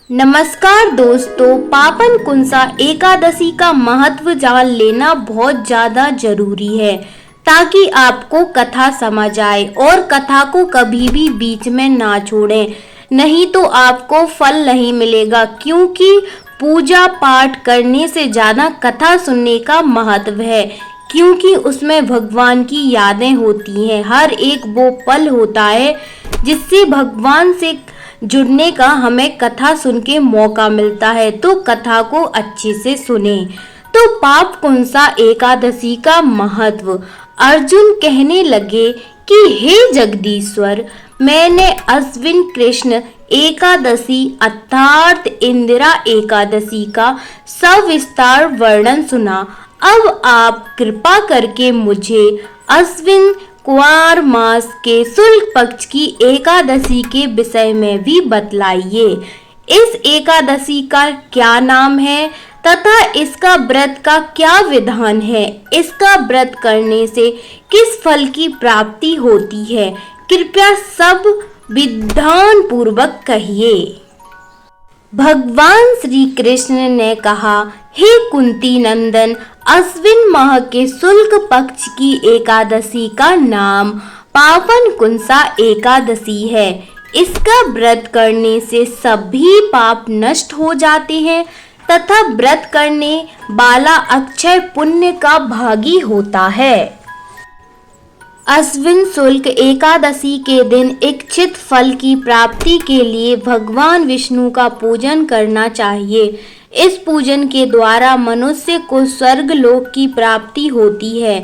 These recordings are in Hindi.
नमस्कार दोस्तों, पापन कुंसा एकादशी का महत्व जान लेना बहुत ज़्यादा जरूरी है ताकि आपको कथा समझ आए और कथा को कभी भी बीच में ना छोड़ें, नहीं तो आपको फल नहीं मिलेगा। क्योंकि पूजा पाठ करने से ज़्यादा कथा सुनने का महत्व है, क्योंकि उसमें भगवान की यादें होती हैं। हर एक वो पल होता है जिससे भगवान से जुड़ने का हमें कथा सुन के मौका मिलता है, तो कथा को अच्छे से सुने। तो पाप कुंसा एकादशी का महत्व। अर्जुन कहने लगे कि हे जगदीश्वर, मैंने अश्विन कृष्ण एकादशी अर्थात इंदिरा एकादशी का सविस्तार वर्णन सुना। अब आप कृपा करके मुझे अश्विन कुमार मास के शुक्ल पक्ष की एकादशी के विषय में भी बतलाइए। इस एकादशी का क्या नाम है तथा इसका व्रत का क्या विधान है? इसका व्रत करने से किस फल की प्राप्ति होती है? कृपया सब विधान पूर्वक कहिए। भगवान श्री कृष्ण ने कहा, हे कुंती नंदन, अश्विन माह के शुक्ल पक्ष की एकादशी का नाम पावन कुंसा एकादशी है। इसका व्रत करने से सभी पाप नष्ट हो जाते हैं तथा व्रत करने वाला अक्षय पुण्य का भागी होता है। अश्विन शुक्ल एकादशी के दिन इच्छित फल की प्राप्ति के लिए भगवान विष्णु का पूजन करना चाहिए। इस पूजन के द्वारा मनुष्य को स्वर्ग लोक की प्राप्ति होती है।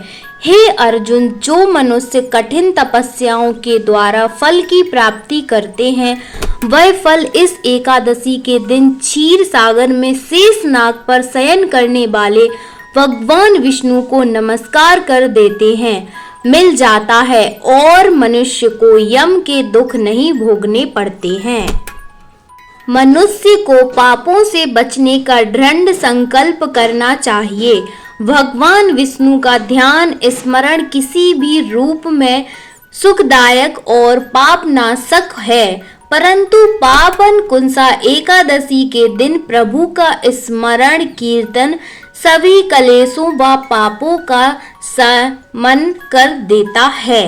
हे अर्जुन, जो मनुष्य कठिन तपस्याओं के द्वारा फल की प्राप्ति करते हैं, वह फल इस एकादशी के दिन क्षीर सागर में शेष नाग पर शयन करने वाले भगवान विष्णु को नमस्कार कर देते हैं मिल जाता है और मनुष्य को यम के दुख नहीं भोगने पड़ते हैं। मनुष्य को पापों से बचने का दृढ़ संकल्प करना चाहिए। भगवान विष्णु का ध्यान स्मरण किसी भी रूप में सुखदायक और पापनाशक है, परंतु पावन कुंसा एकादशी के दिन प्रभु का स्मरण कीर्तन सभी कलेशों व पापों का शमन कर देता है।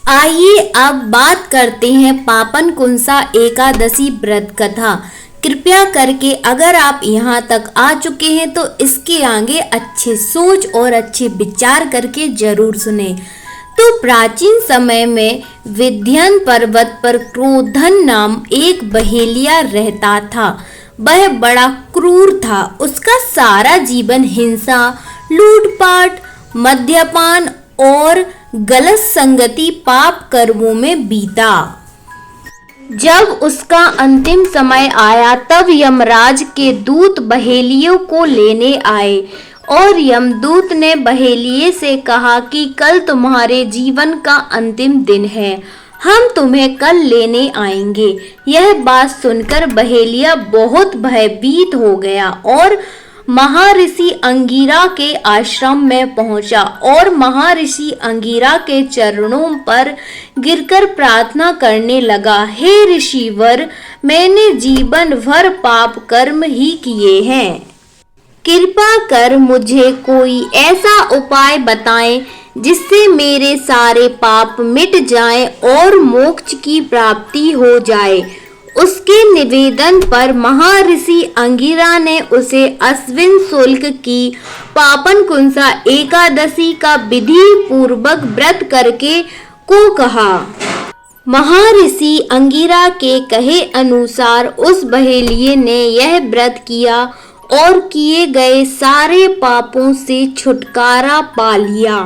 आइए अब बात करते हैं पावन कुंसा एकादशी व्रत कथा। कृपया करके अगर आप यहाँ तक आ चुके हैं तो इसके आगे अच्छे सोच और अच्छे विचार करके जरूर सुने। तो प्राचीन समय में विंध्य पर्वत पर क्रोधन नाम एक बहेलिया रहता था। वह बड़ा क्रूर था। उसका सारा जीवन हिंसा, लूटपाट, मद्यपान और गलत संगति पाप कर्मों में बीता। जब उसका अंतिम समय आया तब यमराज के दूत बहेलियों को लेने आए और यमदूत ने बहेलिये से कहा कि कल तुम्हारे जीवन का अंतिम दिन है, हम तुम्हें कल लेने आएंगे। यह बात सुनकर बहेलिया बहुत भयभीत हो गया और महर्षि अंगिरा के आश्रम में पहुंचा और महर्षि अंगिरा के चरणों पर गिरकर प्रार्थना करने लगा, हे ऋषिवर, मैंने जीवन भर पाप कर्म ही किए हैं। कृपा कर मुझे कोई ऐसा उपाय बताएं जिससे मेरे सारे पाप मिट जाएं और मोक्ष की प्राप्ति हो जाए। उसके निवेदन पर महर्षि अंगिरा ने उसे अश्विन शुक्ल की पावन कुंसा एकादशी का विधि पूर्वक व्रत करके को कहा। महर्षि अंगिरा के कहे अनुसार उस बहेलिये ने यह व्रत किया और किए गए सारे पापों से छुटकारा पा लिया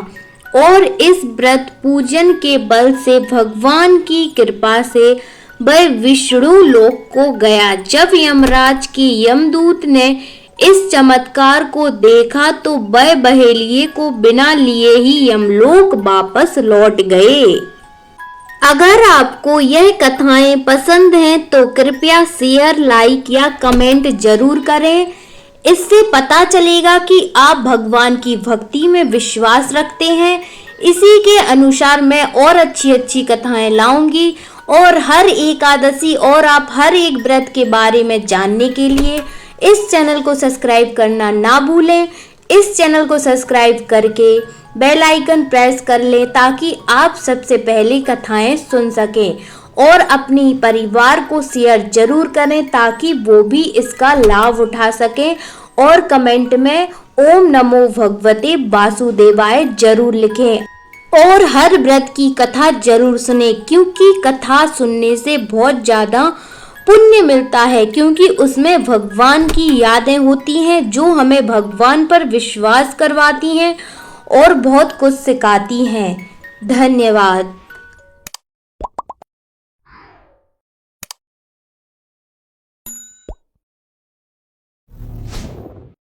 और इस व्रत पूजन के बल से भगवान की कृपा से वह विष्णु लोक को गया। जब यमराज के यमदूत ने इस चमत्कार को देखा तो वह बहेलिये को बिना लिए ही यमलोक वापस लौट गए। अगर आपको यह कथाएं पसंद हैं तो कृपया शेयर, लाइक या कमेंट जरूर करें। इससे पता चलेगा कि आप भगवान की भक्ति में विश्वास रखते हैं। इसी के अनुसार मैं और अच्छी अच्छी कथाएं लाऊंगी और हर एकादशी और आप हर एक व्रत के बारे में जानने के लिए इस चैनल को सब्सक्राइब करना ना भूलें। इस चैनल को सब्सक्राइब करके बेल आइकन प्रेस कर लें ताकि आप सबसे पहले कथाएं सुन सकें और अपनी परिवार को शेयर जरूर करें ताकि वो भी इसका लाभ उठा सकें और कमेंट में ओम नमो भगवते वासुदेवाय जरूर लिखें और हर व्रत की कथा जरूर सुने क्योंकि कथा सुनने से बहुत ज़्यादा पुण्य मिलता है, क्योंकि उसमें भगवान की यादें होती हैं जो हमें भगवान पर विश्वास करवाती हैं और बहुत कुछ सिखाती हैं। धन्यवाद।